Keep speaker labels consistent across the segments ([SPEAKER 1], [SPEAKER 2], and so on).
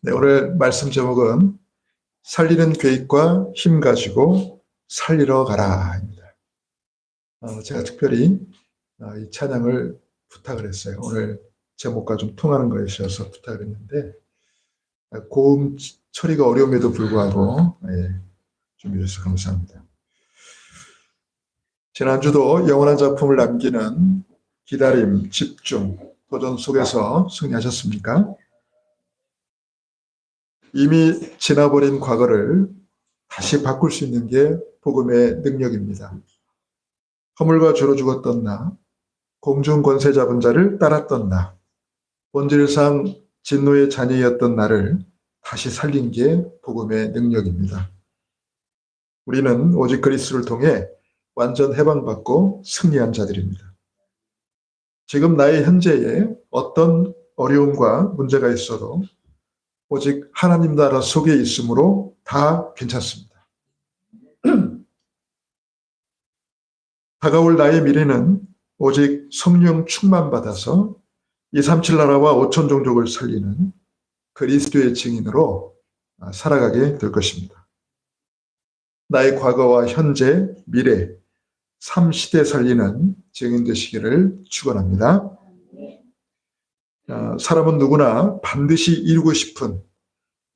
[SPEAKER 1] 네, 오늘 말씀 제목은 살리는 계획과 힘 가지고 살리러 가라입니다. 제가 특별히 이 찬양을 부탁을 했어요. 오늘 제목과 좀 통하는 것이어서 부탁을 했는데 고음 처리가 어려움에도 불구하고 준비해 주셔서 감사합니다. 지난주도 영원한 작품을 남기는 기다림, 집중, 도전 속에서 승리하셨습니까? 이미 지나버린 과거를 다시 바꿀 수 있는 게 복음의 능력입니다. 허물과 죄로 죽었던 나, 공중 권세 잡은 자를 따랐던 나, 본질상 진노의 자녀였던 나를 다시 살린 게 복음의 능력입니다. 우리는 오직 그리스도를 통해 완전 해방받고 승리한 자들입니다. 지금 나의 현재에 어떤 어려움과 문제가 있어도 오직 하나님 나라 속에 있으므로 다 괜찮습니다. 다가올 나의 미래는 오직 성령 충만받아서 237 나라와 5천 종족을 살리는 그리스도의 증인으로 살아가게 될 것입니다. 나의 과거와 현재, 미래, 3시대 살리는 증인 되시기를 축원합니다. 사람은 누구나 반드시 이루고 싶은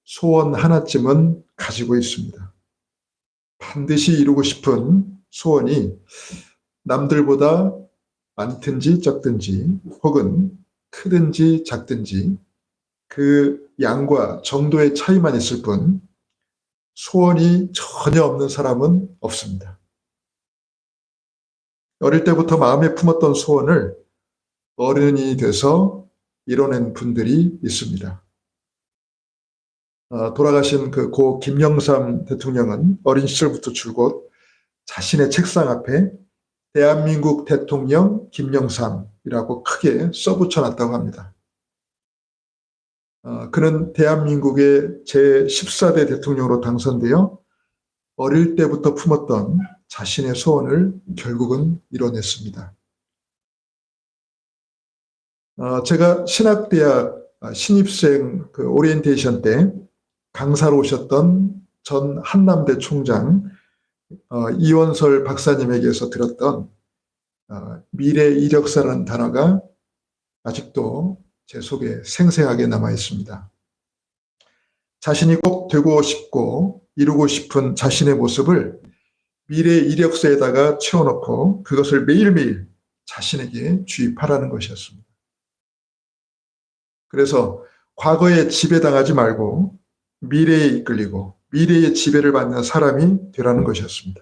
[SPEAKER 1] 소원 하나쯤은 가지고 있습니다. 반드시 이루고 싶은 소원이 남들보다 많든지 적든지 혹은 크든지 작든지 그 양과 정도의 차이만 있을 뿐 소원이 전혀 없는 사람은 없습니다. 어릴 때부터 마음에 품었던 소원을 어른이 돼서 이뤄낸 분들이 있습니다. 돌아가신 그 고 김영삼 대통령은 어린 시절부터 줄곧 자신의 책상 앞에 대한민국 대통령 김영삼이라고 크게 써붙여놨다고 합니다. 그는 대한민국의 제14대 대통령으로 당선되어 어릴 때부터 품었던 자신의 소원을 결국은 이뤄냈습니다. 제가 신학대학 신입생 그 오리엔테이션 때 강사로 오셨던 전 한남대 총장 이원설 박사님에게서 들었던 미래 이력서라는 단어가 아직도 제 속에 생생하게 남아 있습니다. 자신이 꼭 되고 싶고 이루고 싶은 자신의 모습을 미래 이력서에다가 채워놓고 그것을 매일매일 자신에게 주입하라는 것이었습니다. 그래서 과거에 지배당하지 말고 미래에 이끌리고 미래의 지배를 받는 사람이 되라는 것이었습니다.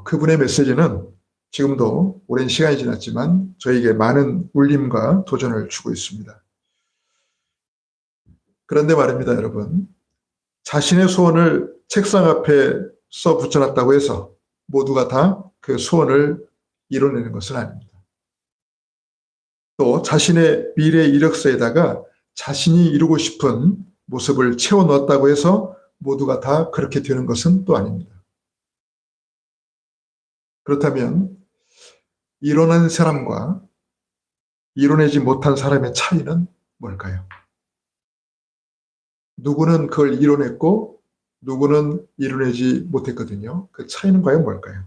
[SPEAKER 1] 그분의 메시지는 지금도 오랜 시간이 지났지만 저에게 많은 울림과 도전을 주고 있습니다. 그런데 말입니다, 여러분. 자신의 소원을 책상 앞에 써 붙여놨다고 해서 모두가 다 그 소원을 이뤄내는 것은 아닙니다. 또 자신의 미래 이력서에다가 자신이 이루고 싶은 모습을 채워넣었다고 해서 모두가 다 그렇게 되는 것은 또 아닙니다. 그렇다면 이뤄낸 사람과 이뤄내지 못한 사람의 차이는 뭘까요? 누구는 그걸 이뤄냈고 누구는 이뤄내지 못했거든요. 그 차이는 과연 뭘까요?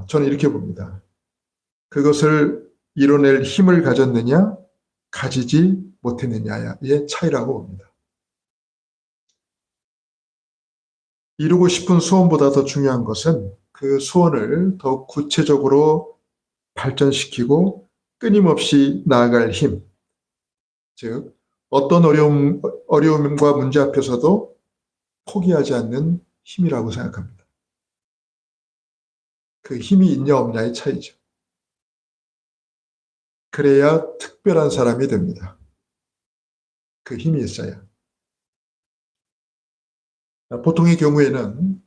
[SPEAKER 1] 저는 이렇게 봅니다. 그것을 이뤄낼 힘을 가졌느냐 가지지 못했느냐의 차이라고 봅니다. 이루고 싶은 소원보다 더 중요한 것은 그 소원을 더욱 구체적으로 발전시키고 끊임없이 나아갈 힘, 즉 어떤 어려움과 문제 앞에서도 포기하지 않는 힘이라고 생각합니다. 그 힘이 있냐 없냐의 차이죠. 그래야 특별한 사람이 됩니다. 그 힘이 있어야. 보통의 경우에는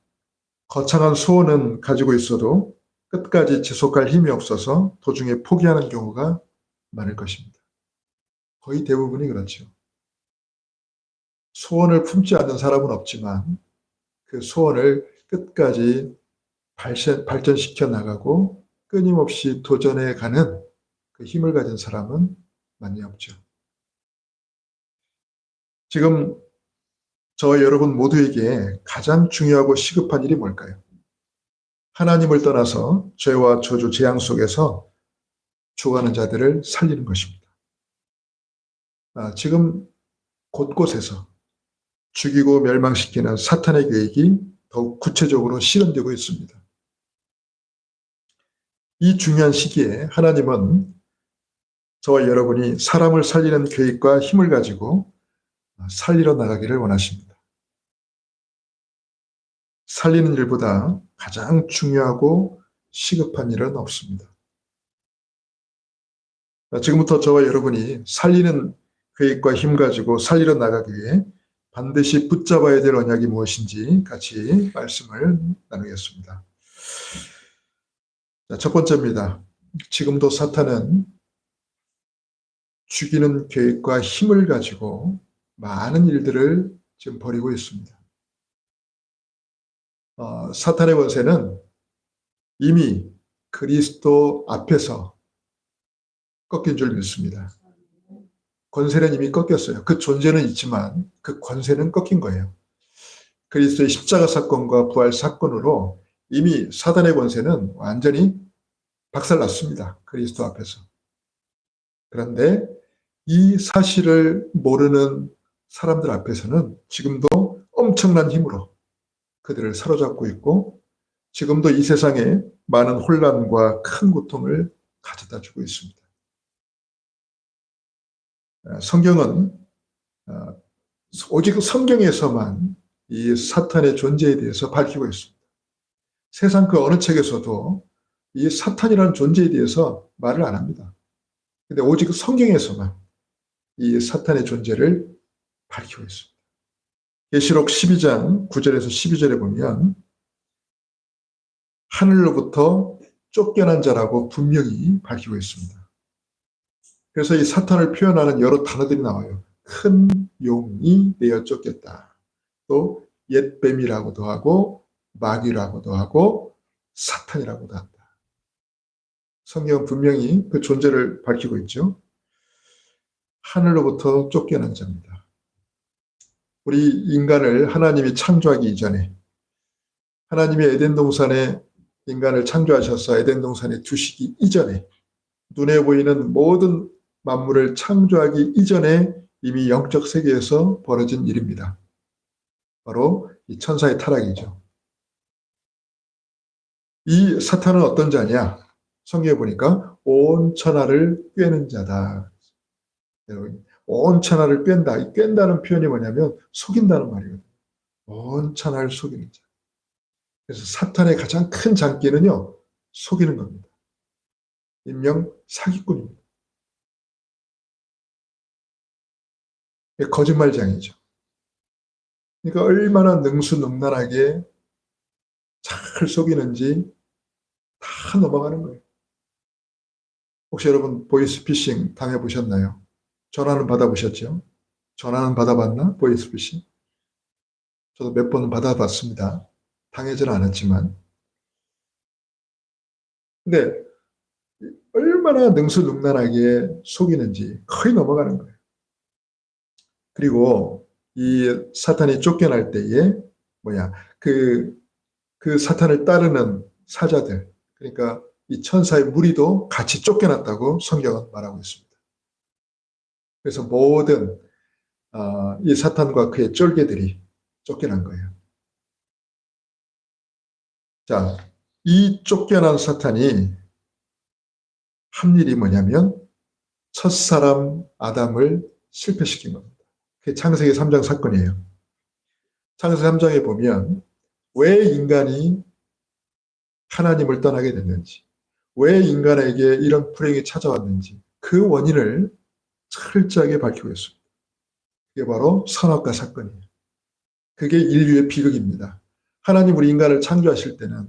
[SPEAKER 1] 거창한 소원은 가지고 있어도 끝까지 지속할 힘이 없어서 도중에 포기하는 경우가 많을 것입니다. 거의 대부분이 그렇죠. 소원을 품지 않는 사람은 없지만 그 소원을 끝까지 발전시켜 나가고 끊임없이 도전해 가는 그 힘을 가진 사람은 많이 없죠. 지금 저와 여러분 모두에게 가장 중요하고 시급한 일이 뭘까요? 하나님을 떠나서 죄와 저주, 재앙 속에서 죽어가는 자들을 살리는 것입니다. 지금 곳곳에서 죽이고 멸망시키는 사탄의 계획이 더욱 구체적으로 실현되고 있습니다. 이 중요한 시기에 하나님은 저와 여러분이 사람을 살리는 계획과 힘을 가지고 살리러 나가기를 원하십니다. 살리는 일보다 가장 중요하고 시급한 일은 없습니다. 지금부터 저와 여러분이 살리는 계획과 힘 가지고 살리러 나가기 위해 반드시 붙잡아야 될 언약이 무엇인지 같이 말씀을 나누겠습니다. 첫 번째입니다. 지금도 사탄은 죽이는 계획과 힘을 가지고 많은 일들을 지금 벌이고 있습니다. 사탄의 권세는 이미 그리스도 앞에서 꺾인 줄 믿습니다. 권세는 이미 꺾였어요. 그 존재는 있지만 그 권세는 꺾인 거예요. 그리스도의 십자가 사건과 부활 사건으로 이미 사단의 권세는 완전히 박살났습니다. 그리스도 앞에서. 그런데 이 사실을 모르는 사람들 앞에서는 지금도 엄청난 힘으로 그들을 사로잡고 있고 지금도 이 세상에 많은 혼란과 큰 고통을 가져다 주고 있습니다. 성경은 오직 성경에서만 이 사탄의 존재에 대해서 밝히고 있습니다. 세상 그 어느 책에서도 이 사탄이라는 존재에 대해서 말을 안 합니다. 근데 오직 성경에서만 이 사탄의 존재를 밝히고 있습니다. 계시록 12장 9절에서 12절에 보면 하늘로부터 쫓겨난 자라고 분명히 밝히고 있습니다. 그래서 이 사탄을 표현하는 여러 단어들이 나와요. 큰 용이 내어 쫓겼다. 또 옛뱀이라고도 하고 마귀라고도 하고 사탄이라고도 한다. 성경은 분명히 그 존재를 밝히고 있죠. 하늘로부터 쫓겨난 자입니다. 우리 인간을 하나님이 창조하기 이전에 하나님이 에덴 동산에 인간을 창조하셔서 에덴 동산에 두시기 이전에 눈에 보이는 모든 만물을 창조하기 이전에 이미 영적 세계에서 벌어진 일입니다. 바로 이 천사의 타락이죠. 이 사탄은 어떤 자냐? 성경에 보니까 온 천하를 꿰는 자다. 온 천하를 꿰는다. 이 꿰는다는 표현이 뭐냐면 속인다는 말이거든요. 온 천하를 속이는 자. 그래서 사탄의 가장 큰 장기는요. 속이는 겁니다. 일명 사기꾼입니다. 거짓말장이죠. 그러니까 얼마나 능수능란하게 잘 속이는지 다 넘어가는 거예요. 혹시 여러분 보이스피싱 당해보셨나요? 전화는 받아보셨죠? 전화는 받아봤나? 보이스피싱? 저도 몇 번은 받아봤습니다. 당하지는 않았지만. 근데 얼마나 능수능란하게 속이는지 거의 넘어가는 거예요. 그리고 이 사탄이 쫓겨날 때에 그 사탄을 따르는 사자들, 그러니까 이 천사의 무리도 같이 쫓겨났다고 성경은 말하고 있습니다. 그래서 모든 이 사탄과 그의 쫄개들이 쫓겨난 거예요. 자, 이 쫓겨난 사탄이 한 일이 뭐냐면 첫사람 아담을 실패시킨 겁니다. 그게 창세기 3장 사건이에요. 창세기 3장에 보면 왜 인간이 하나님을 떠나게 됐는지, 왜 인간에게 이런 불행이 찾아왔는지 그 원인을 철저하게 밝히고 있습니다. 그게 바로 선악과 사건이에요. 그게 인류의 비극입니다. 하나님 우리 인간을 창조하실 때는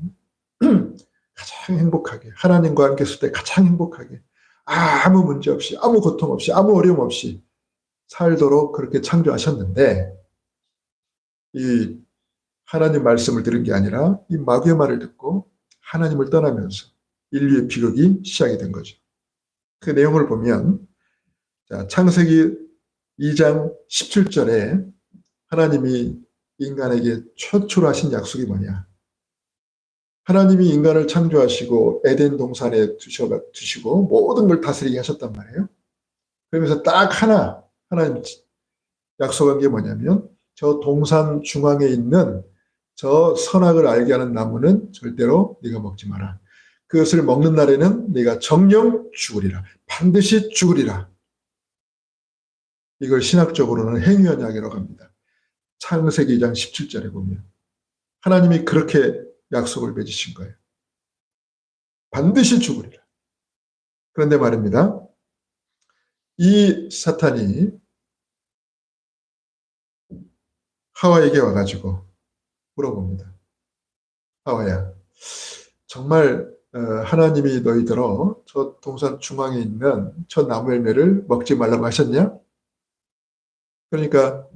[SPEAKER 1] 가장 행복하게, 하나님과 함께 있을 때 가장 행복하게, 아무 문제 없이, 아무 고통 없이, 아무 어려움 없이 살도록 그렇게 창조하셨는데 이 하나님 말씀을 들은 게 아니라 이 마귀의 말을 듣고 하나님을 떠나면서 인류의 비극이 시작이 된 거죠. 그 내용을 보면 자, 창세기 2장 17절에 하나님이 인간에게 최초로 하신 약속이 뭐냐? 하나님이 인간을 창조하시고 에덴 동산에 두시고 모든 걸 다스리게 하셨단 말이에요. 그러면서 딱 하나님 약속한 게 뭐냐면 저 동산 중앙에 있는 저 선악을 알게 하는 나무는 절대로 네가 먹지 마라. 그것을 먹는 날에는 네가 정령 죽으리라. 반드시 죽으리라. 이걸 신학적으로는 행위언약이라고 합니다. 창세기 2장 17절에 보면 하나님이 그렇게 약속을 맺으신 거예요. 반드시 죽으리라. 그런데 말입니다. 이 사탄이 하와에게 와가지고 물어봅니다. 하와야, 정말 하나님이 너희들어 저 동산 중앙에 있는 저 나무 열매를 먹지 말라고 하셨냐? 그러니까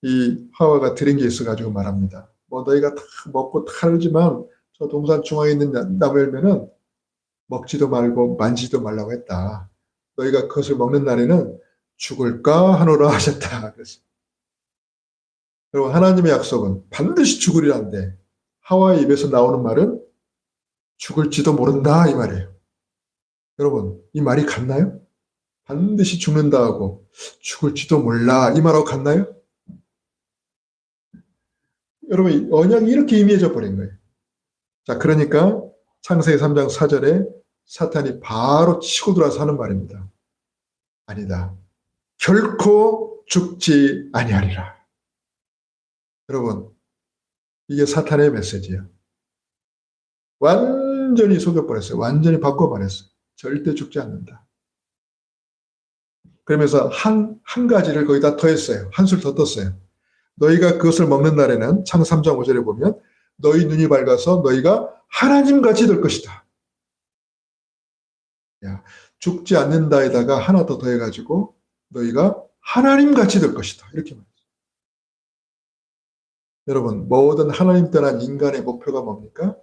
[SPEAKER 1] 이 하와가 들은 게 있어가지고 말합니다. 뭐 너희가 다 먹고 탈지만 저 동산 중앙에 있는 나무 열매는 먹지도 말고 만지도 말라고 했다. 너희가 그것을 먹는 날에는 죽을까 하노라 하셨다. 그래서 여러분 하나님의 약속은 반드시 죽으리라는데 하와의 입에서 나오는 말은 죽을지도 모른다 이 말이에요. 여러분 이 말이 같나요? 반드시 죽는다 하고 죽을지도 몰라 이 말하고 같나요? 여러분 언약이 이렇게 희미해져 버린 거예요. 자 그러니까 창세기 3장 4절에 사탄이 바로 치고 들어와서 하는 말입니다. 아니다. 결코 죽지 아니하리라. 여러분 이게 사탄의 메시지예요. 완전히 속여버렸어요. 완전히 바꿔버렸어요. 절대 죽지 않는다. 그러면서 한 가지를 거기다 더했어요. 한술 더 떴어요. 너희가 그것을 먹는 날에는 창 3장 5절에 보면 너희 눈이 밝아서 너희가 하나님같이 될 것이다. 야, 죽지 않는다에다가 하나 더 더해가지고 너희가 하나님같이 될 것이다. 이렇게 말했어요. 여러분 모든 하나님 떠난 인간의 목표가 뭡니까?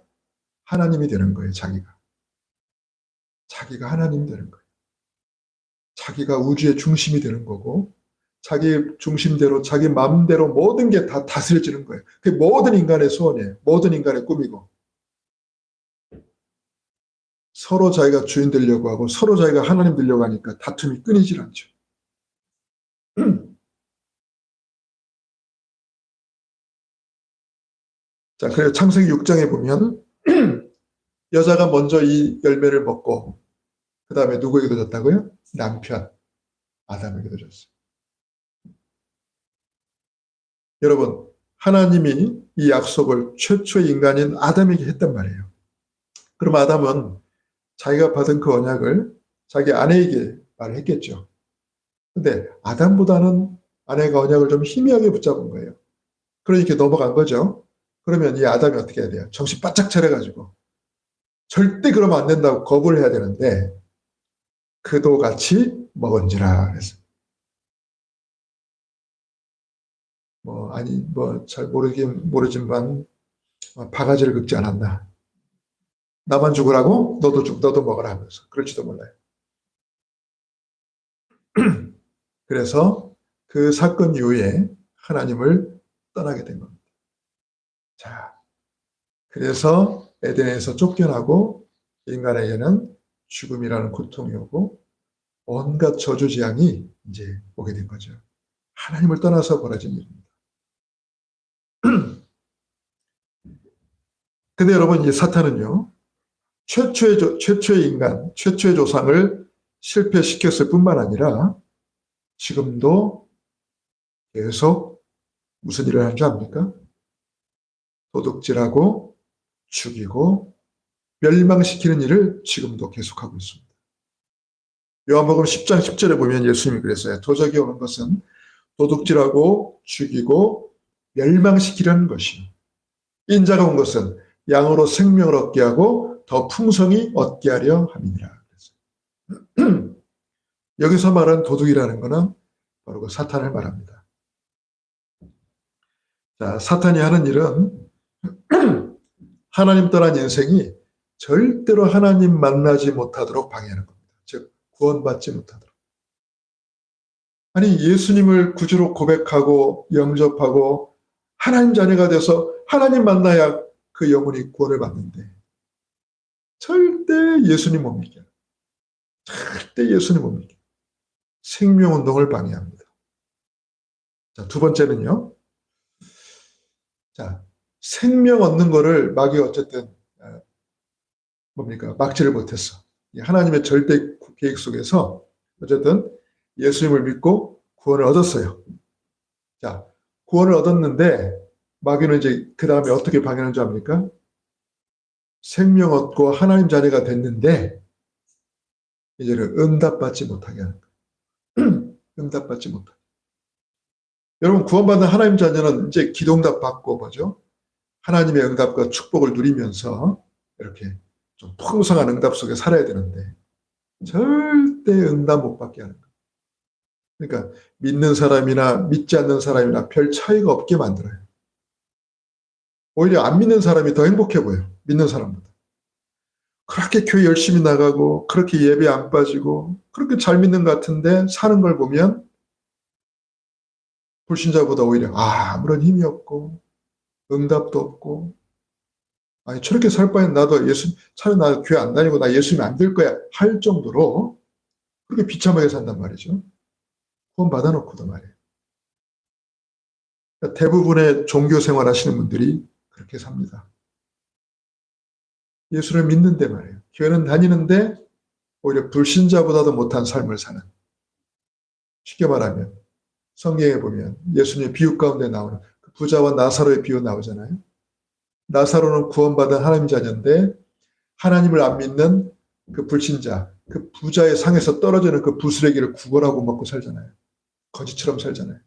[SPEAKER 1] 하나님이 되는 거예요. 자기가 하나님 되는 거예요. 자기가 우주의 중심이 되는 거고 자기 중심대로 자기 마음대로 모든 게 다 다스려지는 거예요. 그게 모든 인간의 소원이에요. 모든 인간의 꿈이고 서로 자기가 주인 되려고 하고 서로 자기가 하나님 되려고 하니까 다툼이 끊이질 않죠. 자, 그래서 창세기 6장에 보면 여자가 먼저 이 열매를 먹고 그 다음에 누구에게도 줬다고요? 남편 아담에게도 줬어요. 여러분 하나님이 이 약속을 최초의 인간인 아담에게 했단 말이에요. 그럼 아담은 자기가 받은 그 언약을 자기 아내에게 말했겠죠. 근데 아담보다는 아내가 언약을 좀 희미하게 붙잡은 거예요. 그러니까 넘어간 거죠. 그러면 이 아담이 어떻게 해야 돼요? 정신 바짝 차려가지고 절대 그러면 안 된다고 거부를 해야 되는데 그도 같이 먹은지라 그랬어요. 잘 모르지만 바가지를 긁지 않았나. 나만 죽으라고 너도 먹으라 하면서 그럴지도 몰라요. 그래서 그 사건 이후에 하나님을 떠나게 된 겁니다. 자, 그래서 에덴에서 쫓겨나고 인간에게는 죽음이라는 고통이 오고 온갖 저주재앙이 이제 오게 된 거죠. 하나님을 떠나서 벌어진 일입니다. 근데 여러분 이 사탄은요 최초의 인간, 최초의 조상을 실패시켰을 뿐만 아니라 지금도 계속 무슨 일을 하는 줄 압니까? 도둑질하고 죽이고 멸망시키는 일을 지금도 계속하고 있습니다. 요한복음 10장 10절에 보면 예수님이 그랬어요. 도적이 오는 것은 도둑질하고 죽이고 멸망시키려는 것이 인자가 온 것은 양으로 생명을 얻게 하고 더 풍성히 얻게 하려 함이니라. 여기서 말하는 도둑이라는 것은 바로 그 사탄을 말합니다. 자, 사탄이 하는 일은 하나님 떠난 인생이 절대로 하나님 만나지 못하도록 방해하는 겁니다. 즉 구원받지 못하도록. 아니, 예수님을 구주로 고백하고 영접하고 하나님 자녀가 돼서 하나님 만나야 그 영혼이 구원을 받는데 절대 예수님 못 믿겨요. 절대 예수님 못 믿겨요. 생명운동을 방해합니다. 자, 두 번째는요. 자, 생명 얻는 거를 마귀가 어쨌든 뭡니까? 막지를 못했어. 하나님의 절대 계획 속에서 어쨌든 예수님을 믿고 구원을 얻었어요. 자, 구원을 얻었는데 마귀는 이제 그 다음에 어떻게 방해하는 줄 압니까? 생명 얻고 하나님 자녀가 됐는데 이제는 응답받지 못하게 하는 거예요. 응답받지 못하게. 여러분, 구원받은 하나님 자녀는 이제 기도응답 받고 뭐죠? 하나님의 응답과 축복을 누리면서 이렇게 좀 풍성한 응답 속에 살아야 되는데 절대 응답 못 받게 하는 거예요. 그러니까 믿는 사람이나 믿지 않는 사람이나 별 차이가 없게 만들어요. 오히려 안 믿는 사람이 더 행복해 보여요. 믿는 사람보다. 그렇게 교회 열심히 나가고 그렇게 예배 안 빠지고 그렇게 잘 믿는 것 같은데 사는 걸 보면 불신자보다 오히려 아무런 힘이 없고 응답도 없고 아니 저렇게 살 바엔 나도 차라리 나 교회 안 다니고 나 예수님 안 될 거야 할 정도로 그렇게 비참하게 산단 말이죠. 구원 받아놓고도 말이에요. 그러니까 대부분의 종교 생활 하시는 분들이 그렇게 삽니다. 예수를 믿는데 말이에요. 교회는 다니는데 오히려 불신자보다도 못한 삶을 사는. 쉽게 말하면 성경에 보면 예수님의 비유 가운데 나오는 그 부자와 나사로의 비유 나오잖아요. 나사로는 구원받은 하나님 자녀인데 하나님을 안 믿는 그 불신자, 그 부자의 상에서 떨어지는 그 부스레기를 구걸하고 먹고 살잖아요. 거지처럼 살잖아요.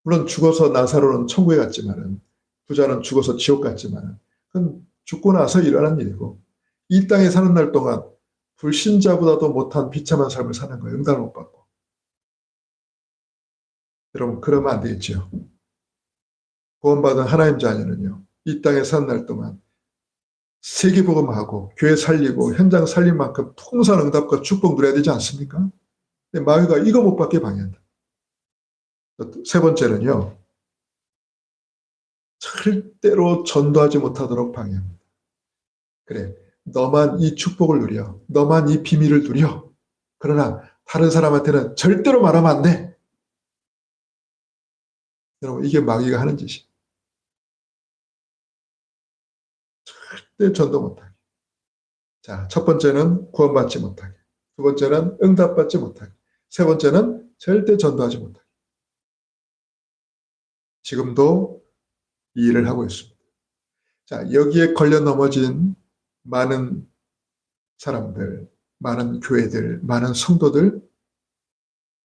[SPEAKER 1] 물론 죽어서 나사로는 천국에 갔지만은 부자는 죽어서 지옥 갔지만은 그건 죽고 나서 일어난 일이고 이 땅에 사는 날 동안 불신자보다도 못한 비참한 삶을 사는 거예요. 응답을 못 받고. 여러분 그러면 안 되겠죠. 구원받은 하나님 자녀는요. 이 땅에 사는 날 동안 세계복음하고 교회 살리고 현장 살릴 만큼 풍성한 응답과 축복 누려야 되지 않습니까? 근데 마귀가 이거 못 받게 방해한다. 세 번째는요. 절대로 전도하지 못하도록 방해합니다. 그래, 너만 이 축복을 누려. 너만 이 비밀을 누려. 그러나 다른 사람한테는 절대로 말하면 안 돼. 여러분 이게 마귀가 하는 짓이에요. 절대 전도 못하게. 자, 첫 번째는 구원받지 못하게. 두 번째는 응답받지 못하게. 세 번째는 절대 전도하지 못하게. 지금도 이 일을 하고 있습니다. 자, 여기에 걸려 넘어진 많은 사람들, 많은 교회들, 많은 성도들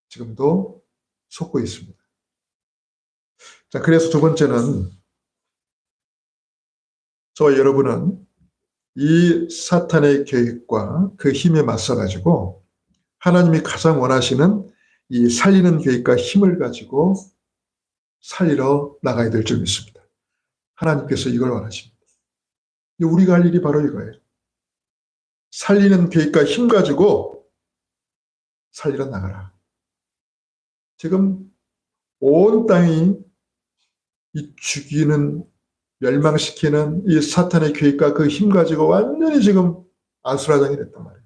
[SPEAKER 1] 지금도 속고 있습니다. 자, 그래서 두 번째는 저와 여러분은 이 사탄의 계획과 그 힘에 맞서가지고 하나님이 가장 원하시는 이 살리는 계획과 힘을 가지고 살리러 나가야 될 줄 믿습니다. 하나님께서 이걸 원하십니다. 우리가 할 일이 바로 이거예요. 살리는 계획과 힘 가지고 살리러 나가라. 지금 온 땅이 이 죽이는 멸망시키는 이 사탄의 계획과 그 힘 가지고 완전히 지금 아수라장이 됐단 말이에요.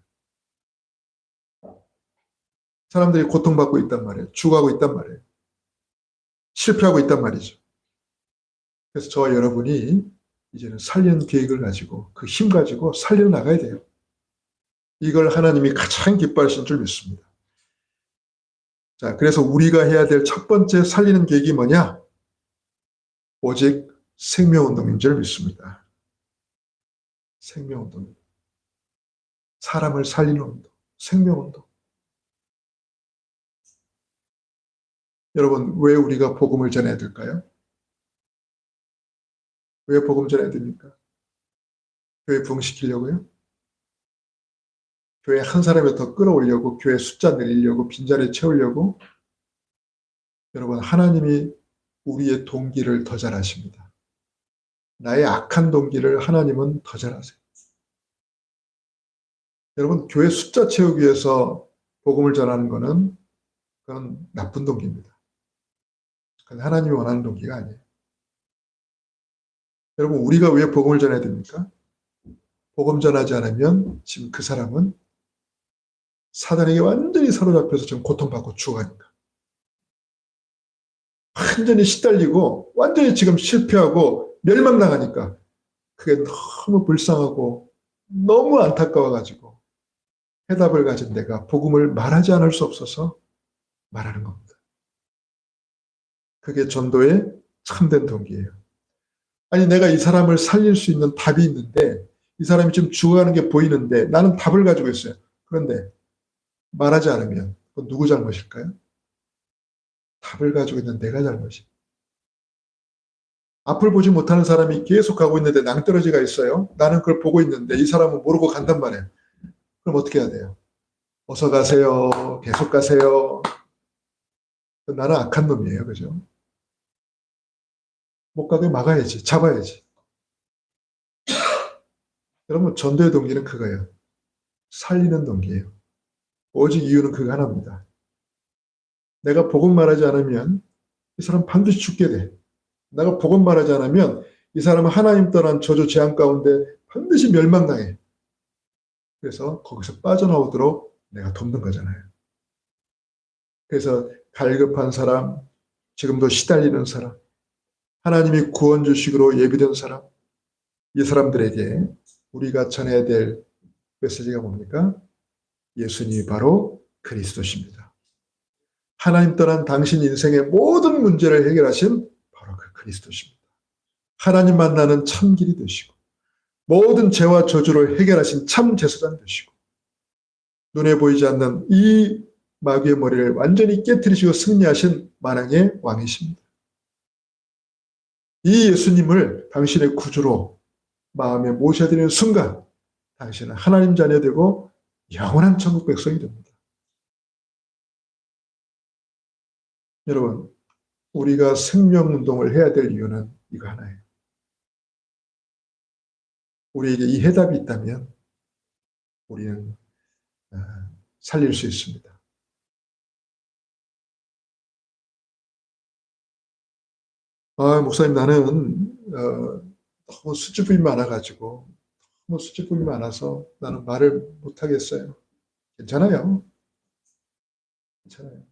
[SPEAKER 1] 사람들이 고통받고 있단 말이에요. 죽어가고 있단 말이에요. 실패하고 있단 말이죠. 그래서 저와 여러분이 이제는 살리는 계획을 가지고 그 힘 가지고 살려 나가야 돼요. 이걸 하나님이 가장 기뻐하신 줄 믿습니다. 자, 그래서 우리가 해야 될 첫 번째 살리는 계획이 뭐냐? 오직 생명운동인 줄 믿습니다. 생명운동. 사람을 살리는 운동. 생명운동. 여러분, 왜 우리가 복음을 전해야 될까요? 왜 복음 전해야 됩니까? 교회 부흥시키려고요? 교회 한 사람을 더 끌어올려고, 교회 숫자 늘리려고, 빈자리 채우려고? 여러분, 하나님이 우리의 동기를 더 잘 아십니다. 나의 악한 동기를 하나님은 더 잘 아세요. 여러분, 교회 숫자 채우기 위해서 복음을 전하는 것은 그건 나쁜 동기입니다. 그건 하나님이 원하는 동기가 아니에요. 여러분, 우리가 왜 복음을 전해야 됩니까? 복음 전하지 않으면 지금 그 사람은 사단에게 완전히 사로잡혀서 지금 고통받고 죽어가니까. 완전히 시달리고 완전히 지금 실패하고 멸망당하니까 그게 너무 불쌍하고 너무 안타까워가지고 해답을 가진 내가 복음을 말하지 않을 수 없어서 말하는 겁니다. 그게 전도의 참된 동기예요. 아니, 내가 이 사람을 살릴 수 있는 답이 있는데 이 사람이 지금 죽어가는 게 보이는데 나는 답을 가지고 있어요. 그런데 말하지 않으면 그건 누구 잘못일까요? 답을 가지고 있는 내가 잘못이에요. 앞을 보지 못하는 사람이 계속 가고 있는데 낭떠러지가 있어요. 나는 그걸 보고 있는데 이 사람은 모르고 간단 말이에요. 그럼 어떻게 해야 돼요? 어서 가세요. 계속 가세요. 나는 악한 놈이에요. 그죠? 못 가게 막아야지. 잡아야지. 여러분, 전도의 동기는 그거예요. 살리는 동기예요. 오직 이유는 그거 하나입니다. 내가 복음 말하지 않으면 이 사람 반드시 죽게 돼. 내가 복음 말하지 않으면 이 사람은 하나님 떠난 저주 재앙 가운데 반드시 멸망당해. 그래서 거기서 빠져나오도록 내가 돕는 거잖아요. 그래서 갈급한 사람, 지금도 시달리는 사람, 하나님이 구원 주식으로 예비된 사람, 이 사람들에게 우리가 전해야 될 메시지가 뭡니까? 예수님이 바로 그리스도십니다. 하나님 떠난 당신 인생의 모든 문제를 해결하신 바로 그 그리스도십니다. 하나님 만나는 참 길이 되시고 모든 죄와 저주를 해결하신 참 제사장 되시고 눈에 보이지 않는 이 마귀의 머리를 완전히 깨뜨리시고 승리하신 만왕의 왕이십니다. 이 예수님을 당신의 구주로 마음에 모셔드리는 순간 당신은 하나님 자녀 되고 영원한 천국 백성이 됩니다. 여러분, 우리가 생명운동을 해야 될 이유는 이거 하나예요. 우리에게 이 해답이 있다면 우리는 살릴 수 있습니다. 목사님, 나는 너무 수줍음이 많아가지고 너무 수줍음이 많아서 나는 말을 못하겠어요. 괜찮아요. 괜찮아요.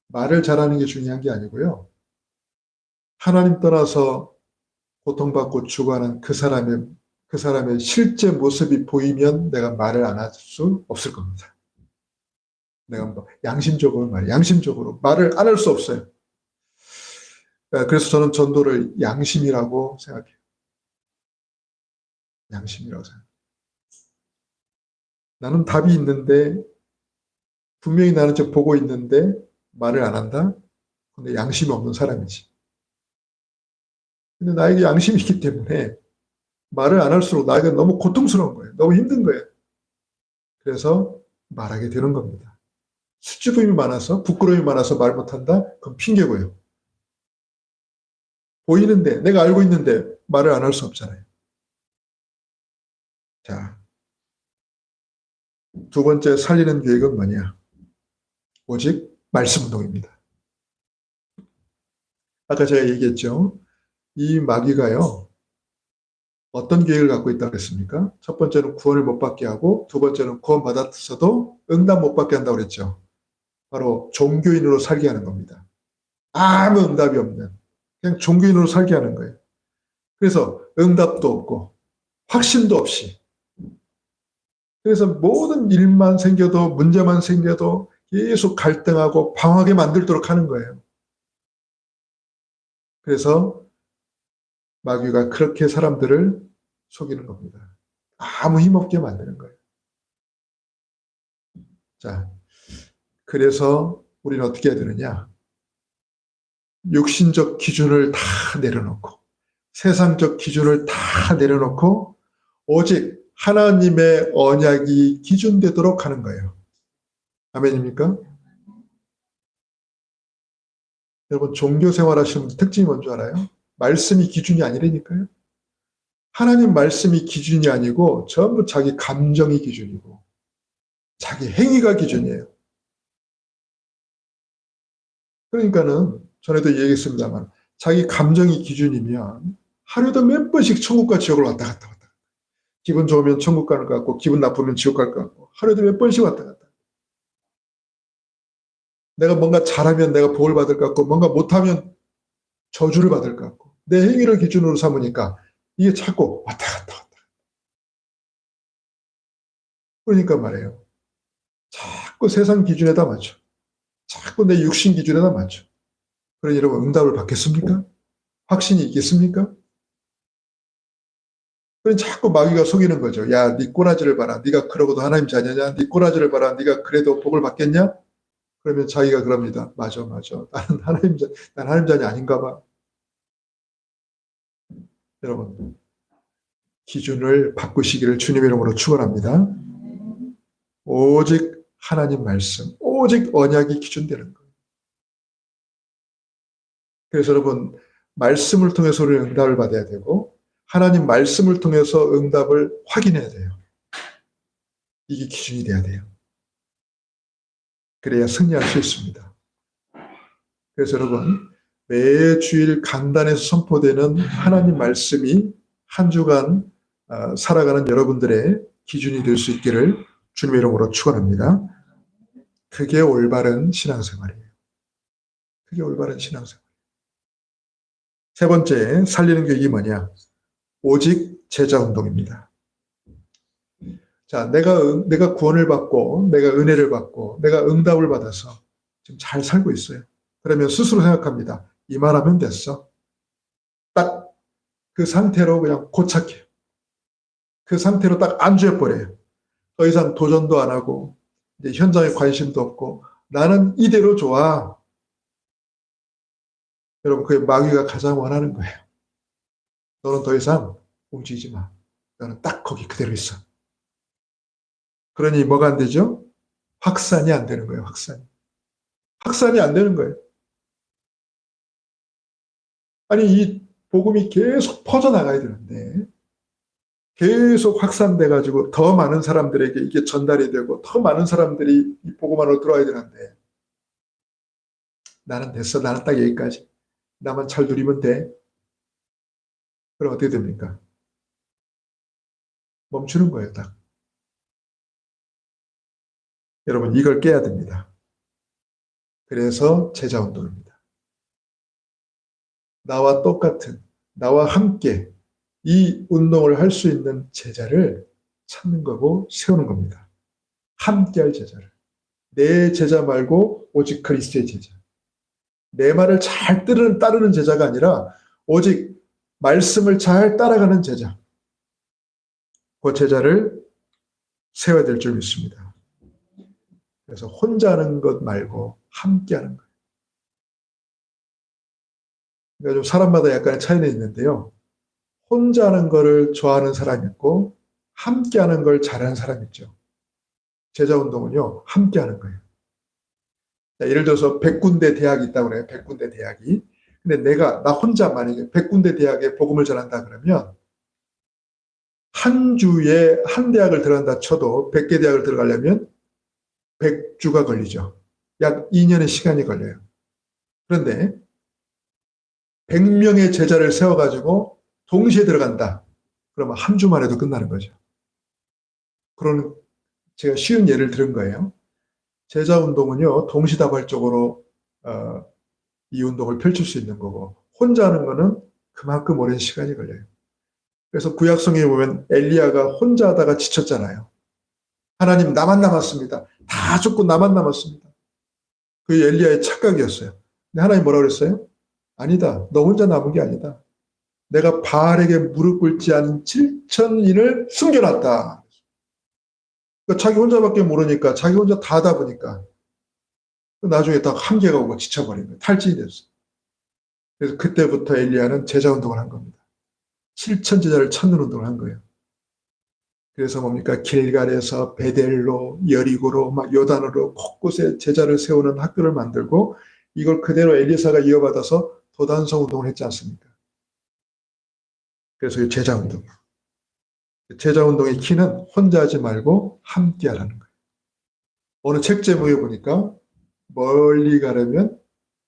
[SPEAKER 1] 말을 잘하는 게 중요한 게 아니고요. 하나님 떠나서 고통받고 죽어가는 그 사람의 실제 모습이 보이면 내가 말을 안 할 수 없을 겁니다. 내가 양심적으로 말을 안 할 수 없어요. 그래서 저는 전도를 양심이라고 생각해요. 양심이라고 생각해요. 나는 답이 있는데 분명히 나는 저 보고 있는데 말을 안 한다? 근데 양심이 없는 사람이지. 근데 나에게 양심이 있기 때문에 말을 안 할수록 나에게 너무 고통스러운 거예요. 너무 힘든 거예요. 그래서 말하게 되는 겁니다. 수줍음이 많아서 부끄러움이 많아서 말 못한다? 그건 핑계고요. 보이는데 내가 알고 있는데 말을 안 할 수 없잖아요. 자, 두 번째 살리는 계획은 뭐냐? 오직 말씀 운동입니다. 아까 제가 얘기했죠. 이 마귀가요. 어떤 계획을 갖고 있다고 했습니까? 첫 번째는 구원을 못 받게 하고 두 번째는 구원 받았어도 응답 못 받게 한다고 그랬죠. 바로 종교인으로 살게 하는 겁니다. 아무 응답이 없는 그냥 종교인으로 살게 하는 거예요. 그래서 응답도 없고 확신도 없이 그래서 모든 일만 생겨도 문제만 생겨도 계속 갈등하고 방황하게 만들도록 하는 거예요. 그래서 마귀가 그렇게 사람들을 속이는 겁니다. 아무 힘없게 만드는 거예요. 자, 그래서 우리는 어떻게 해야 되느냐? 육신적 기준을 다 내려놓고 세상적 기준을 다 내려놓고 오직 하나님의 언약이 기준되도록 하는 거예요. 아멘입니까? 여러분 종교 생활 하시는 분들 특징이 뭔지 알아요? 말씀이 기준이 아니라니까요. 하나님 말씀이 기준이 아니고 전부 자기 감정이 기준이고 자기 행위가 기준이에요. 그러니까는 전에도 얘기했습니다만 자기 감정이 기준이면 하루에도 몇 번씩 천국과 지옥을 왔다 갔다 왔다. 기분 좋으면 천국 가는 것 같고 기분 나쁘면 지옥 갈 것 같고 하루에도 몇 번씩 왔다 갔다. 내가 뭔가 잘하면 내가 복을 받을 것 같고 뭔가 못하면 저주를 받을 것 같고 내 행위를 기준으로 삼으니까 이게 자꾸 왔다 갔다 왔다. 그러니까 말이에요. 자꾸 세상 기준에다 맞춰. 자꾸 내 육신 기준에다 맞춰. 그러니 여러분 응답을 받겠습니까? 확신이 있겠습니까? 그럼 자꾸 마귀가 속이는 거죠. 야, 네 꼬라지를 봐라. 네가 그러고도 하나님 자녀냐? 네 꼬라지를 봐라. 네가 그래도 복을 받겠냐? 그러면 자기가 그럽니다. 맞아, 맞아. 난 하나님 자녀 아닌가 봐. 여러분, 기준을 바꾸시기를 주님의 이름으로 축원합니다. 오직 하나님 말씀, 오직 언약이 기준 되는 거예요. 그래서 여러분, 말씀을 통해서 우리는 응답을 받아야 되고 하나님 말씀을 통해서 응답을 확인해야 돼요. 이게 기준이 돼야 돼요. 그래야 승리할 수 있습니다. 그래서 여러분, 매 주일 강단에서 선포되는 하나님 말씀이 한 주간 살아가는 여러분들의 기준이 될 수 있기를 주님의 이름으로 축원합니다. 그게 올바른 신앙생활이에요. 그게 올바른 신앙생활. 세 번째, 살리는 교육이 뭐냐? 오직 제자운동입니다. 자, 내가 구원을 받고, 내가 은혜를 받고, 내가 응답을 받아서 지금 잘 살고 있어요. 그러면 스스로 생각합니다. 이만하면 됐어. 딱 그 상태로 그냥 고착해요. 그 상태로 딱 안주해버려요. 더 이상 도전도 안 하고, 이제 현장에 관심도 없고, 나는 이대로 좋아. 여러분, 그게 마귀가 가장 원하는 거예요. 너는 더 이상 움직이지 마. 너는 딱 거기 그대로 있어. 그러니 뭐가 안 되죠? 확산이 안 되는 거예요, 확산이. 확산이 안 되는 거예요. 아니, 이 복음이 계속 퍼져나가야 되는데, 계속 확산돼가지고 더 많은 사람들에게 이게 전달이 되고, 더 많은 사람들이 이 복음 안으로 들어와야 되는데, 나는 됐어. 나는 딱 여기까지. 나만 잘 누리면 돼. 그럼 어떻게 됩니까? 멈추는 거예요, 딱. 여러분, 이걸 깨야 됩니다. 그래서 제자운동입니다. 나와 똑같은, 나와 함께 이 운동을 할 수 있는 제자를 찾는 거고 세우는 겁니다. 함께할 제자를. 내 제자 말고 오직 그리스도의 제자. 내 말을 잘 따르는 제자가 아니라 오직 말씀을 잘 따라가는 제자. 그 제자를 세워야 될 줄 믿습니다. 그래서 혼자 하는 것 말고 함께 하는 거예요. 그러니까 좀 사람마다 약간의 차이는 있는데요. 혼자 하는 거를 좋아하는 사람이 있고 함께 하는 걸 잘하는 사람이 있죠. 제자 운동은요. 함께 하는 거예요. 자, 예를 들어서 100군데 대학이 있다고 그래요. 100군데 대학이. 근데 나 혼자 만약에 100군데 대학에 복음을 전한다 그러면 한 주에 한 대학을 들어간다 쳐도 100개 대학을 들어가려면 100주가 걸리죠. 약 2년의 시간이 걸려요. 그런데 100명의 제자를 세워가지고 동시에 들어간다. 그러면 한 주만 해도 끝나는 거죠. 그런 제가 쉬운 예를 들은 거예요. 제자 운동은요. 동시다발적으로 이 운동을 펼칠 수 있는 거고 혼자 하는 거는 그만큼 오랜 시간이 걸려요. 그래서 구약성경에 보면 엘리야가 혼자 하다가 지쳤잖아요. 하나님 나만 남았습니다. 다 죽고 나만 남았습니다. 그게 엘리야의 착각이었어요. 근데 하나님 뭐라고 그랬어요? 아니다. 너 혼자 남은 게 아니다. 내가 바알에게 무릎 꿇지 않은 7,000인을 숨겨놨다. 그러니까 자기 혼자밖에 모르니까 자기 혼자 다 하다 보니까 나중에 딱 한계가 오고 지쳐버린 거예요. 탈진이 됐어요. 그래서 그때부터 엘리야는 제자 운동을 한 겁니다. 7천 제자를 찾는 운동을 한 거예요. 그래서 뭡니까? 길갈에서 베델로, 여리고로, 막 요단으로 곳곳에 제자를 세우는 학교를 만들고 이걸 그대로 엘리사가 이어받아서 도단성 운동을 했지 않습니까? 그래서 이 제자 운동. 제자운동의 키는 혼자 하지 말고 함께 하라는 거예요. 어느 책 제목에 보니까 멀리 가려면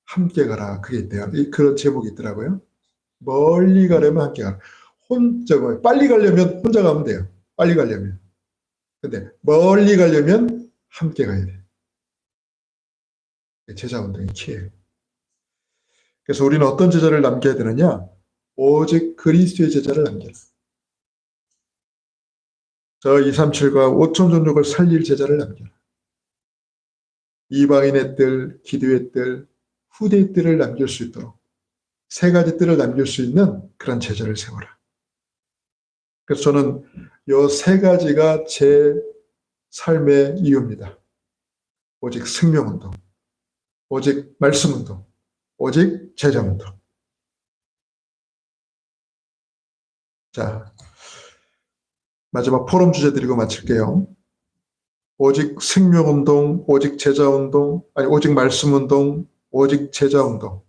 [SPEAKER 1] 함께 가라. 그게 있대요. 그런 제목이 있더라고요. 멀리 가려면 함께 가라. 빨리 가려면 혼자 가면 돼요. 빨리 가려면. 근데 멀리 가려면 함께 가야 돼요. 제자운동의 키예요. 그래서 우리는 어떤 제자를 남겨야 되느냐? 오직 그리스도의 제자를 남겨라. 저 237과 5천 종족을 살릴 제자를 남겨라. 이방인의 뜰, 기도의 뜰, 후대의 뜰을 남길 수 있도록 세 가지 뜰을 남길 수 있는 그런 제자를 세워라. 그래서 저는 이 세 가지가 제 삶의 이유입니다. 오직 생명운동, 오직 말씀운동, 오직 제자운동. 자, 마지막 포럼 주제 드리고 마칠게요. 오직 생명운동, 오직 제자운동, 오직 말씀운동, 오직 제자운동.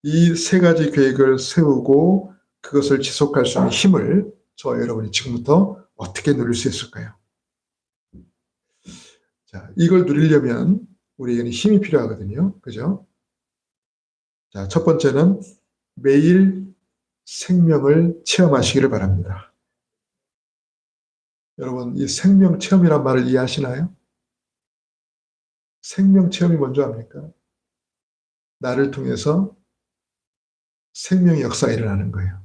[SPEAKER 1] 이 세 가지 계획을 세우고 그것을 지속할 수 있는 힘을 저와 여러분이 지금부터 어떻게 누릴 수 있을까요? 자, 이걸 누리려면 우리에게는 힘이 필요하거든요. 그죠? 자, 첫 번째는 매일 생명을 체험하시기를 바랍니다. 여러분, 이 생명 체험이란 말을 이해하시나요? 생명 체험이 뭔지 압니까? 나를 통해서 생명의 역사가 일어나는 거예요.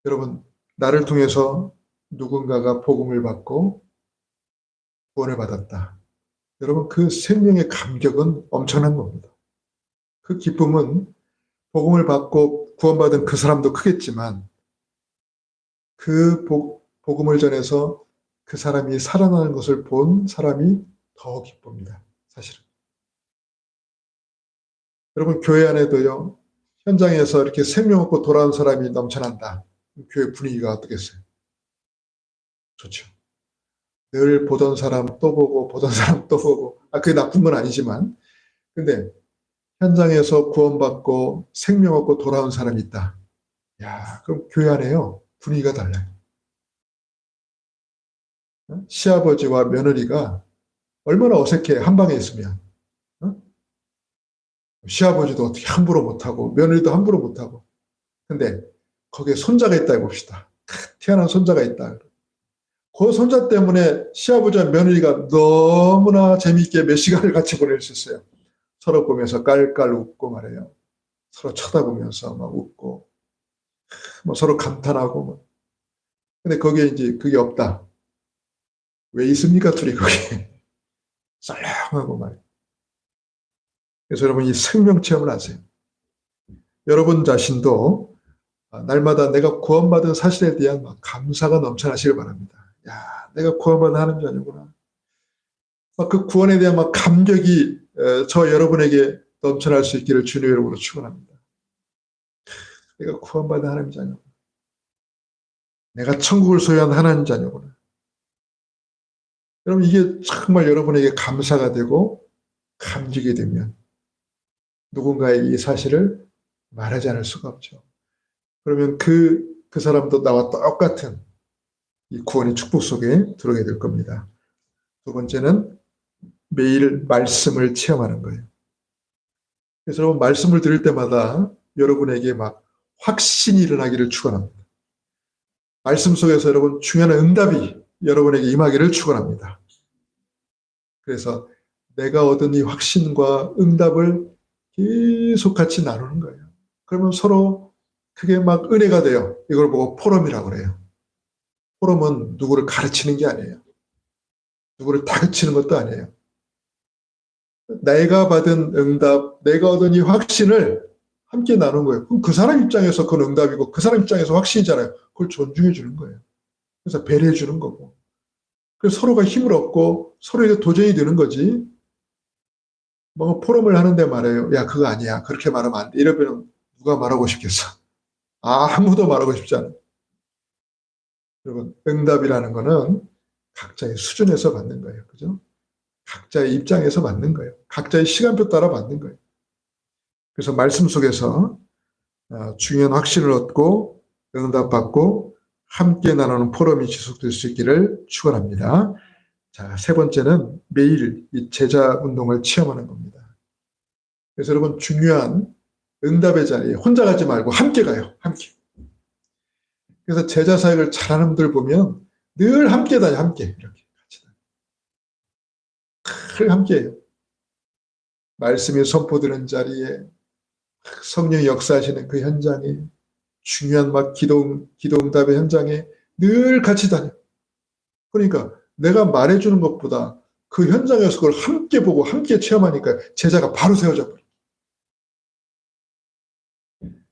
[SPEAKER 1] 여러분, 나를 통해서 누군가가 복음을 받고 구원을 받았다. 여러분, 그 생명의 감격은 엄청난 겁니다. 그 기쁨은 복음을 받고 구원받은 그 사람도 크겠지만 그 복음을 전해서 그 사람이 살아나는 것을 본 사람이 더 기쁩니다. 사실은. 여러분, 교회 안에도요, 현장에서 이렇게 생명 없고 돌아온 사람이 넘쳐난다. 교회 분위기가 어떻겠어요? 좋죠. 늘 보던 사람 또 보고 보던 사람 또 보고, 그게 나쁜 건 아니지만, 근데 현장에서 구원받고 생명 얻고 돌아온 사람이 있다. 야, 그럼 교회 안에요, 분위기가 달라요. 시아버지와 며느리가 얼마나 어색해, 한 방에 있으면. 시아버지도 어떻게 함부로 못하고 며느리도 함부로 못하고. 근데 거기에 손자가 있다 해봅시다. 태어난 손자가 있다. 그 손자 때문에 시아버지와 며느리가 너무나 재미있게 몇 시간을 같이 보낼 수 있어요. 서로 보면서 깔깔 웃고 말해요. 서로 쳐다보면서 막 웃고, 뭐 서로 감탄하고. 뭐. 근데 거기에 이제 그게 없다. 왜 있습니까, 둘이 거기에? 썰렁하고 말이에요. 그래서 여러분, 이 생명 체험을 하세요. 여러분 자신도 날마다 내가 구원받은 사실에 대한 감사가 넘쳐나시길 바랍니다. 야, 내가 구원받은 하나님 자녀구나. 그 구원에 대한 감격이 저 여러분에게 넘쳐날 수 있기를 주님의 이름으로 축원합니다. 내가 구원받은 하나님 자녀구나. 내가 천국을 소유한 하나님 자녀구나. 여러분, 이게 정말 여러분에게 감사가 되고 감격이 되면 누군가의 이 사실을 말하지 않을 수가 없죠. 그러면 그 사람도 나와 똑같은 이 구원의 축복 속에 들어오게 될 겁니다. 두 번째는 매일 말씀을 체험하는 거예요. 그래서 여러분, 말씀을 들을 때마다 여러분에게 확신이 일어나기를 축원합니다. 말씀 속에서 여러분 중요한 응답이 여러분에게 임하기를 축원합니다. 그래서 내가 얻은 이 확신과 응답을 계속 같이 나누는 거예요. 그러면 서로 그게 은혜가 돼요. 이걸 보고 포럼이라고 그래요. 포럼은 누구를 가르치는 게 아니에요. 누구를 다그치는 것도 아니에요. 내가 받은 응답, 내가 얻은 이 확신을 함께 나누는 거예요. 그럼 그 사람 입장에서 그건 응답이고 그 사람 입장에서 확신이잖아요. 그걸 존중해 주는 거예요. 그래서 배려해 주는 거고. 그래서 서로가 힘을 얻고 서로에게 도전이 되는 거지. 포럼을 하는데 말해요. 야, 그거 아니야. 그렇게 말하면 안 돼. 이러면 누가 말하고 싶겠어. 아무도 말하고 싶지 않아요. 여러분, 응답이라는 거는 각자의 수준에서 받는 거예요. 그죠? 각자의 입장에서 받는 거예요. 각자의 시간표 따라 받는 거예요. 그래서 말씀 속에서 중요한 확신을 얻고 응답받고 함께 나누는 포럼이 지속될 수 있기를 축원합니다. 자, 세 번째는 매일 이 제자 운동을 체험하는 겁니다. 그래서 여러분 중요한 응답의 자리에 혼자 가지 말고 함께 가요. 함께. 그래서 제자 사역을 잘하는 분들 보면 늘 함께 다녀. 함께 이렇게 같이 다녀. 늘 함께해요. 말씀이 선포되는 자리에 성령이 역사하시는 그 현장에 중요한 막 기도 응답의 현장에 늘 같이 다녀. 그러니까 내가 말해주는 것보다 그 현장에서 그걸 함께 보고 함께 체험하니까 제자가 바로 세워져 버려.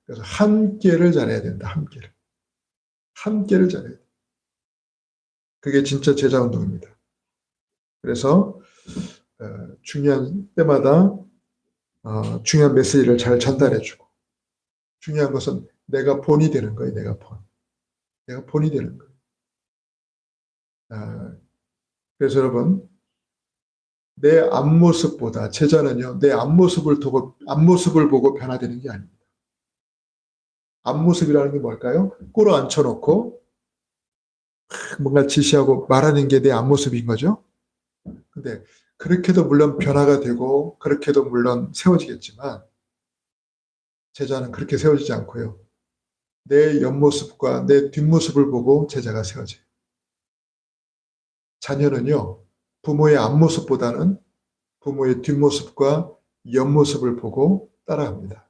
[SPEAKER 1] 그래서 함께를 잘해야 된다. 함께를 잘해야 돼. 그게 진짜 제자 운동입니다. 그래서 중요한 때마다 중요한 메시지를 잘 전달해주고 중요한 것은 내가 본이 되는 거예요. 내가 본이 되는 거예요. 그래서 여러분 내 앞모습보다 제자는요. 내 앞모습을 보고 변화되는 게 아닙니다. 앞모습이라는 게 뭘까요? 꿇어 앉혀놓고 뭔가 지시하고 말하는 게 내 앞모습인 거죠. 근데 그렇게도 물론 변화가 되고 그렇게도 물론 세워지겠지만 제자는 그렇게 세워지지 않고요. 내 옆모습과 내 뒷모습을 보고 제자가 세워져요. 자녀는요. 부모의 앞모습보다는 부모의 뒷모습과 옆모습을 보고 따라합니다.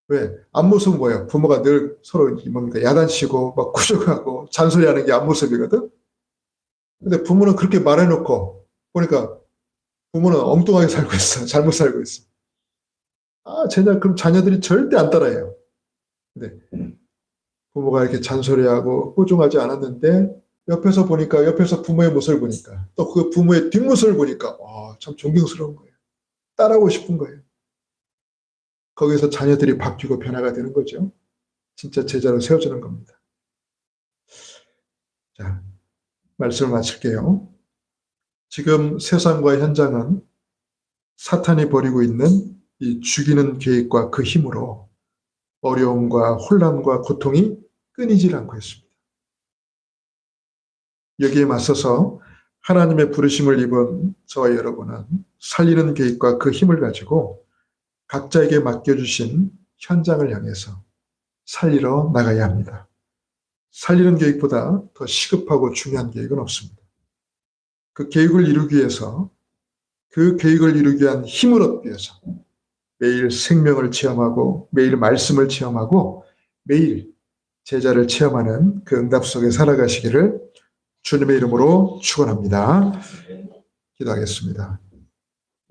[SPEAKER 1] 왜? 앞모습은 뭐예요? 부모가 늘 서로 뭡니까? 야단치고 막 구정하고 잔소리하는 게 앞모습이거든. 근데 부모는 그렇게 말해놓고 보니까 부모는 엉뚱하게 살고 있어. 잘못 살고 있어. 그럼 자녀들이 절대 안 따라해요. 근데 부모가 이렇게 잔소리하고 꾸중하지 않았는데 옆에서 부모의 모습을 보니까 또 그 부모의 뒷모습을 보니까 참 존경스러운 거예요. 따라하고 싶은 거예요. 거기서 자녀들이 바뀌고 변화가 되는 거죠. 진짜 제자로 세워지는 겁니다. 자, 말씀을 마칠게요. 지금 세상과 현장은 사탄이 벌이고 있는 이 죽이는 계획과 그 힘으로 어려움과 혼란과 고통이 끊이질 않고 있습니다. 여기에 맞서서 하나님의 부르심을 입은 저와 여러분은 살리는 계획과 그 힘을 가지고 각자에게 맡겨주신 현장을 향해서 살리러 나가야 합니다. 살리는 계획보다 더 시급하고 중요한 계획은 없습니다. 그 계획을 이루기 위해서 그 계획을 이루기 위한 힘을 얻기 위해서 매일 생명을 체험하고 매일 말씀을 체험하고 매일 제자를 체험하는 그 응답 속에 살아가시기를 주님의 이름으로 축원합니다. 기도하겠습니다.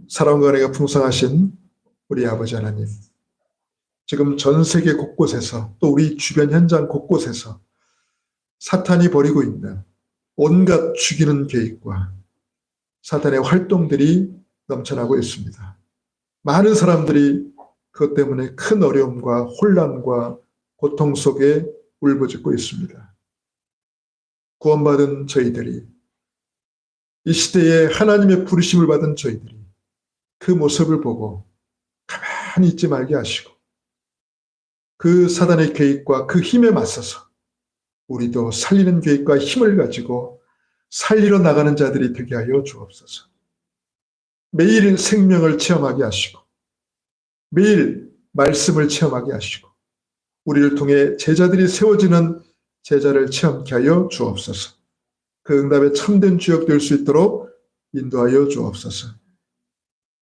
[SPEAKER 1] 사랑과 은혜가 풍성하신 우리 아버지 하나님, 지금 전 세계 곳곳에서 또 우리 주변 현장 곳곳에서 사탄이 벌이고 있는 온갖 죽이는 계획과 사탄의 활동들이 넘쳐나고 있습니다. 많은 사람들이 그것 때문에 큰 어려움과 혼란과 고통 속에 울부짖고 있습니다. 구원받은 저희들이, 이 시대에 하나님의 부르심을 받은 저희들이 그 모습을 보고 가만히 있지 말게 하시고 그 사단의 계획과 그 힘에 맞서서 우리도 살리는 계획과 힘을 가지고 살리러 나가는 자들이 되게 하여 주옵소서. 매일 생명을 체험하게 하시고 매일 말씀을 체험하게 하시고 우리를 통해 제자들이 세워지는 제자를 체험케 하여 주옵소서. 그 응답의 참된 주역 될 수 있도록 인도하여 주옵소서.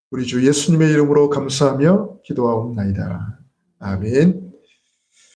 [SPEAKER 1] 우리 주 예수님의 이름으로 감사하며 기도하옵나이다. 아멘.